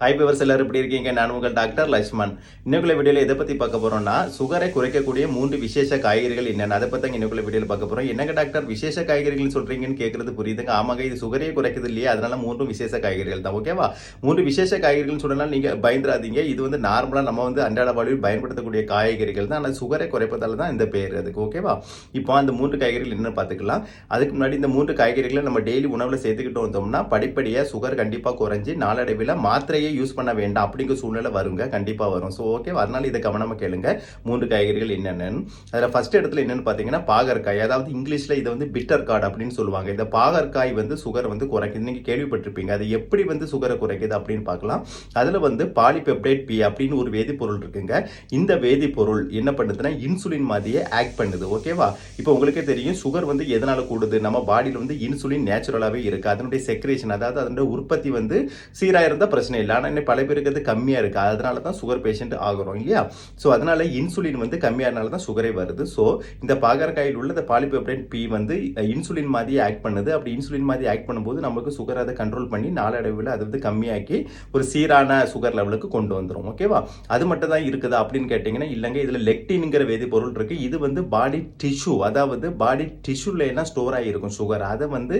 High viewers எல்லாரும் எப்படி இருக்கீங்க? நான் உங்கள் டாக்டர் லட்சுமண். இன்னைக்குள்ள வீடியோல எதை பத்தி பார்க்க போறோம்னா, சுகரை குறைக்கக்கூடிய 3 விசேஷ காய்கறிகள் என்னென்ன அதை பத்தி இன்னைக்குள்ள வீடியோல பார்க்க போறோம். என்னங்க டாக்டர் விசேஷ காய்கறிகள் சொல்றீங்கன்னு கேட்கறது புரியுதுங்க. ஆமாங்க, இது சுகரே குறைக்குது இல்லையா, அதனால 3 விசேஷ காய்கறிகள் தான். ஓகேவா? 3 விசேஷ காய்கறிகள் சொன்னாலும் நீங்க பயந்துராதீங்க. இது வந்து நார்மலா நம்ம வந்து அன்றாட வாழ்வில் பயன்படுத்தக்கூடிய காய்கறிகள் தான். ஆனால் சுகரை குறைப்பதால தான் இந்த பேர் அதுக்கு. ஓகேவா? இப்போ அந்த 3 காய்கறிகள் என்னன்னு பார்த்துக்கலாம். அதுக்கு முன்னாடி இந்த 3 காய்கறிகளை நம்ம டெய்லி உணவுல சேர்த்துக்கிட்டு வந்தோம்னா படிப்படியா சுகர் கண்டிப்பா குறைஞ்சி நாளடைவில் மாத்திரையை யூஸ் பண்ண வேண்டாம் அப்படிங்கிற சூழ்நிலை வருங்க. கண்டிப்பா வரும். ஸோ ஓகே, அதனால இதை கவனமா கேளுங்க. 3 காய்கறிகள் என்னென்னு. அதில் ஃபர்ஸ்ட் இடத்துல என்னன்னு பார்த்தீங்கன்னா பாகற்காய். அதாவது இங்கிலீஷ்ல இதை வந்து பிட்டர் கார்டு அப்படின்னு சொல்லுவாங்க. இந்த பாகற்காய் வந்து சுகர் வந்து குறைக்குது. நீங்க கேள்விப்பட்டிருப்பீங்க. அது எப்படி வந்து சுகரை குறைக்குது அப்படின்னு பார்க்கலாம். அதுல வந்து பாலிபெப்டைட் பி அப்படின்னு ஒரு வேதிப்பொருள் இருக்குங்க. இந்த வேதிப்பொருள் என்ன பண்ணுதுன்னா இன்சுலின் மாதிரியே ஆக்ட் பண்ணுது. ஓகேவா? இப்போ உங்களுக்கே தெரியும் சுகர் வந்து எதனால கூடுது. நம்ம பாடியில் வந்து இன்சுலின் நேச்சுரலாகவே இருக்கு. அதனுடைய செக்ரேஷன், அதாவது அதனுடைய உற்பத்தி வந்து சீராக இருந்தால் பிரச்சனை இல்லை. ஆனால் இன்னும் பல பேருக்கு அது கம்மியாக இருக்குது. அதனால தான் சுகர் பேஷண்ட் ஆகிறோம் இல்லையா? ஸோ அதனால இன்சுலின் வந்து கம்மியானால தான் சுகரே வருது. ஸோ இந்த பாகற்காயில் உள்ள இந்த பாலிபெப்டைட் பி வந்து இன்சுலின் மாதிரி ஆக்ட் பண்ணுது. அப்படி இன்சுலின் மாதிரி ஆக்ட் பண்ணும்போது நமக்கு சுகர் அதை கண்ட்ரோல் பண்ணி நாளடைவில் அது வந்து கம்மியாக்கி ஒரு சீரான சுகர் லெவலுக்கு கொண்டு வந்துடும். ஓகேவா? அது மட்டும் தான் இருக்குதா அப்படின்னு கேட்டிங்கன்னா இல்லைங்க. இதில் லெக்டின்ங்கிற வேதிப்பொருள் இருக்குது. இது வந்து பாடி டிஷ்யூ, அதாவது பாடி டிஷ்யூல என்ன ஸ்டோர் ஆகிருக்கும் சுகர், அதை வந்து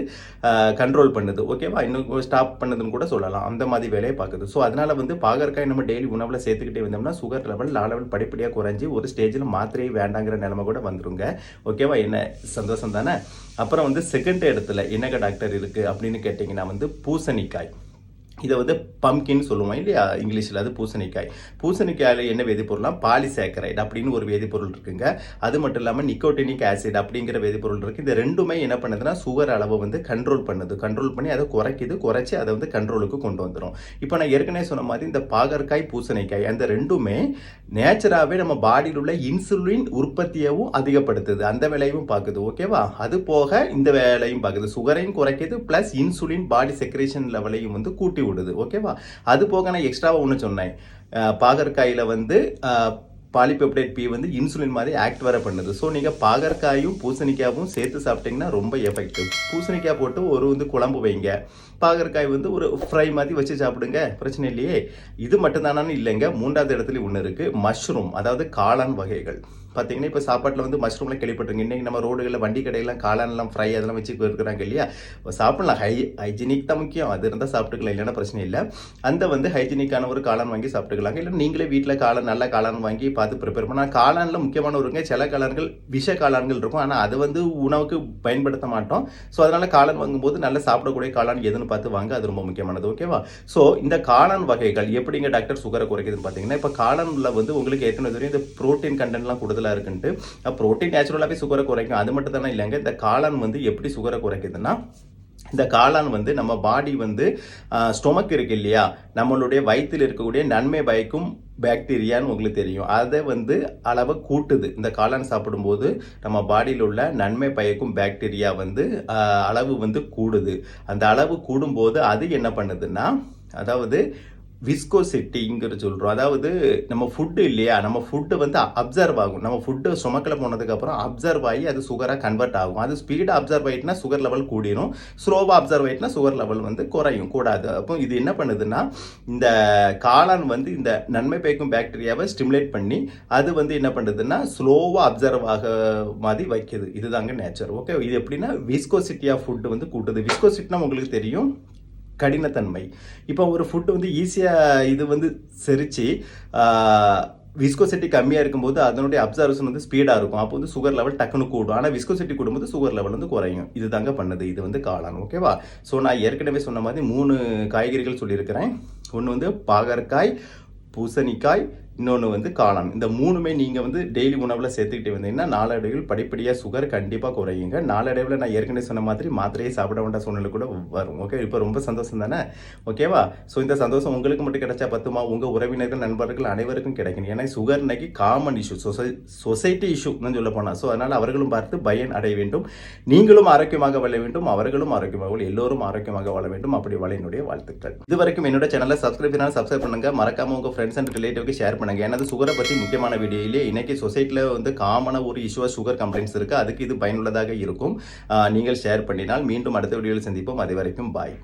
கண்ட்ரோல் பண்ணுது. ஓகேவா? இன்னும் ஸ்டாப் பண்ணுதுன்னு கூட சொல்லலாம். அந்த மாதிரி வேலையை பார்க்குது. ஸோ அதனால வந்து பாகற்காய் நம்ம டெய்லி உணவில் சேர்த்துக்கிட்டே வந்தோம்னா சுகர் லெவல் நாளவல் படிப்படியாக குறைஞ்சி ஒரு ஸ்டேஜில் மாத்திரையே வேண்டாங்கிற நிலைமை கூட வந்துருங்க. ஓகேவா? என்ன சந்தோஷம் தானே? அப்புறம் வந்து செகண்ட் இடத்துல என்னங்க டாக்டர் இருக்குது அப்படின்னு கேட்டிங்கன்னா வந்து பூசணிக்காய். இதை வந்து பம்கின்னு சொல்லுவோம் இல்லையா இங்கிலீஷில், அது பூசணிக்காய். பூசணிக்காயில் என்ன வேதிப்பொருள்லாம் பாலிசாக்கரைட் அப்படின்னு ஒரு வேதிப்பொருள் இருக்குங்க. அது மட்டும் இல்லாமல் நிக்கோட்டினிக் ஆசிட் அப்படிங்கிற வேதிப்பொருள் இருக்குது. இந்த ரெண்டுமே என்ன பண்ணுதுன்னா சுகர் அளவை வந்து கண்ட்ரோல் பண்ணுது. கண்ட்ரோல் பண்ணி அதை குறைச்சி அதை வந்து கண்ட்ரோலுக்கு கொண்டு வந்துடும். இப்போ நான் ஏற்கனவே சொன்ன மாதிரி இந்த பாகற்காய் பூசணிக்காய் அந்த ரெண்டுமே நேச்சராகவே நம்ம பாடியில் உள்ள இன்சுலின் உற்பத்தியவும் அதிகப்படுத்துது. அந்த வேலையும் பார்க்குது. ஓகேவா? அது போக இந்த வேலையும் பார்க்குது. சுகரையும் குறைக்குது பிளஸ் இன்சுலின் பாடி செக்ரேஷன் லெவலையும் வந்து கூட்டி விடுது. ஓகேவா? அது போக நான் எக்ஸ்ட்ராவா ஒன்று சொன்னேன். பாகற்காயில வந்து பாலிபெப்டைட் பி வந்து இன்சுலின் மாதிரி ஆக்ட் வர பண்ணுது. ஸோ நீங்கள் பாகற்காயும் பூசணிக்காயும் சேர்த்து சாப்பிட்டீங்கன்னா ரொம்ப எஃபெக்டிவ். பூசணிக்காய் போட்டு ஒரு வந்து குழம்பு வைங்க, பாகற்காய் வந்து ஒரு ஃப்ரை மாதிரி வச்சு சாப்பிடுங்க, பிரச்சனை இல்லையே. இது மட்டும்தானான்னு இல்லைங்க. 3வது இடத்துல ஒன்று இருக்குது, மஷ்ரூம், அதாவது காளான் வகைகள். பார்த்தீங்கன்னா இப்போ சாப்பாட்டில் வந்து மஷ்ரூம்லாம் கேள்விப்பட்டிருங்க. இன்றைக்கி நம்ம ரோடுகளில் வண்டி கடையெல்லாம் காளான்லாம் ஃப்ரை அதெல்லாம் வச்சு இருக்கிறாங்க இல்லையா? சாப்பிடலாம். ஹைஜீனிக் தான் முக்கியம். அது இருந்தால் சாப்பிட்டுக்கலாம், இல்லைன்னா பிரச்சனை இல்லை. அந்த வந்து ஹைஜீனிக்கான ஒரு காளான் வாங்கி சாப்பிட்டுக்கலாங்க. இல்லை நீங்களே வீட்டில் நல்ல காளான் வாங்கி பார்த்து ப்ரிப்பேர் பண்ணால். காளானில் முக்கியமான ஒருங்க சில காளான்கள் விஷ காளான்கள் இருக்கும். ஆனால் அது வந்து உணவுக்கு பயன்படுத்த மாட்டோம். ஸோ அதனால் காளான் வாங்கும்போது நல்லா சாப்பிடக்கூடிய காளான் எதுன்னு பார்த்து வாங்க. அது ரொம்ப முக்கியமானது. ஓகேவா? ஸோ இந்த காளான் வகைகள் எப்படிங்க டாக்டர் சுகரை குறைக்குதுன்னு பார்த்தீங்கன்னா, இப்போ காளானில் வந்து உங்களுக்கு ஏற்கனவே தெரியும் இந்த ப்ரோட்டீன் கண்டென்ட்லாம் கூடுதலாக இருக்குன்ட்டு. ப்ரோட்டீன் நேச்சுரலாகவே சுகரை குறைக்கும். அது மட்டும் தானே இல்லைங்க. இந்த காளான் வந்து எப்படி சுகரை குறைக்குதுன்னா, இந்த காளான் வந்து நம்ம பாடி வந்து ஸ்டொமக் இருக்கு இல்லையா, நம்மளுடைய வயிற்றில் இருக்கக்கூடிய நன்மை பயக்கும் பாக்டீரியான்னு உங்களுக்கு தெரியும். அதை வந்து அளவை கூட்டுது. இந்த காளான் சாப்பிடும்போது நம்ம பாடியில் உள்ள நன்மை பயக்கும் பாக்டீரியா வந்து அளவு வந்து கூடுது. அந்த அளவு கூடும்போது அது என்ன பண்ணுதுன்னா, அதாவது விஸ்கோசிட்டிங்கிற சொல்கிறோம். அதாவது நம்ம ஃபுட்டு இல்லையா, நம்ம ஃபுட்டு வந்து அப்சர்வ் ஆகும். நம்ம ஃபுட்டு ஸ்டொமக்கில் போனதுக்கப்புறம் அப்சர்வ் ஆகி அது சுகராக கன்வெர்ட் ஆகும். அது ஸ்பீடாக அப்சர்வ் ஆகிட்டுனா சுகர் லெவல் கூடிரும். ஸ்லோவாக அப்சர்வ் ஆகிட்டுனா சுகர் லெவல் வந்து குறையும், கூடாது. அப்போ இது என்ன பண்ணுதுன்னா, இந்த காளான் வந்து இந்த நன்மை பயக்கும் பாக்டீரியாவை ஸ்டிமுலேட் பண்ணி அது வந்து என்ன பண்ணுதுன்னா ஸ்லோவாக அப்சர்வ் ஆக மாதிரி வைக்குது. இதுதாங்க நேச்சர். ஓகே, இது எப்படின்னா விஸ்கோசிட்டி ஆஃப் ஃபுட்டு வந்து கூட்டுது. விஸ்கோசிட்டினா உங்களுக்கு தெரியும், கடினத்தன்மை. இப்போ ஒரு ஃபுட்டு வந்து ஈஸியாக இது வந்து செரிச்சு விஸ்கோசிட்டி கம்மியாக இருக்கும்போது அதனுடைய அப்சர்வேஷன் வந்து ஸ்பீடாக இருக்கும். அப்போ வந்து சுகர் லெவல் டக்குன்னு கூடும். ஆனால் விஸ்கோசிட்டி கூடும்போது சுகர் லெவல் வந்து குறையும். இது தாங்க பண்ணுது. இது வந்து காளான். ஓகேவா? ஸோ நான் ஏற்கனவே சொன்ன மாதிரி 3 காய்கறிகள் சொல்லியிருக்கிறேன். ஒன்று வந்து பாகற்காய், பூசணிக்காய், இன்னொன்று வந்து காளான். இந்த 3மே நீங்கள் வந்து டெய்லி உணவில் சேர்த்துக்கிட்டு வந்தீங்கன்னா நாளடைவில் படிப்படியாக சுகர் கண்டிப்பாக குறையுங்க. நாளடைவில் நான் ஏற்கனவே சொன்ன மாதிரி மாத்திரையை சாப்பிட வேண்டாம் சூழ்நிலை கூட வரும். ஓகே, இப்போ ரொம்ப சந்தோஷம் தானே? ஓகேவா? ஸோ இந்த சந்தோஷம் உங்களுக்கு மட்டும் கிடைச்சா பத்துமா, உங்கள் உறவினர்கள் நண்பர்கள் அனைவருக்கும் கிடைக்கணும். ஏன்னா சுகர் இன்னைக்கு காமன் இஷ்யூ, சொசைட்டி இஷ்யூன்னு சொல்ல போனால். ஸோ அதனால் அவர்களும் பார்த்து பயன் அடைய வேண்டும். நீங்களும் ஆரோக்கியமாக வாழ வேண்டும், அவர்களும் ஆரோக்கியமாக, எல்லோரும் ஆரோக்கியமாக வாழ வேண்டும். அப்படி வாழ என்னுடைய வாழ்த்துக்கள். இது வரைக்கும் என்னோட சேனலை சப்ஸ்கிரைப் பண்ணுங்க. மறக்காம உங்கள் ஃப்ரெண்ட்ஸ் அண்ட் ரிலேட்டிவ்க்கு ஷேர் பண்ணுங்க. எனது சுகரை பற்றி முக்கியமான வீடியோ இல்லையே. இன்னைக்கு சொசைட்டியில் வந்து காமனாக ஒரு இஷ்யூவாக சுகர் கம்ப்ளைண்ட்ஸ் இருக்குது. அதுக்கு இது பயனுள்ளதாக இருக்கும். நீங்கள் ஷேர் பண்ணினால் மீண்டும் அடுத்த வீடியோவில் சந்திப்போம். அது வரைக்கும் பாய்.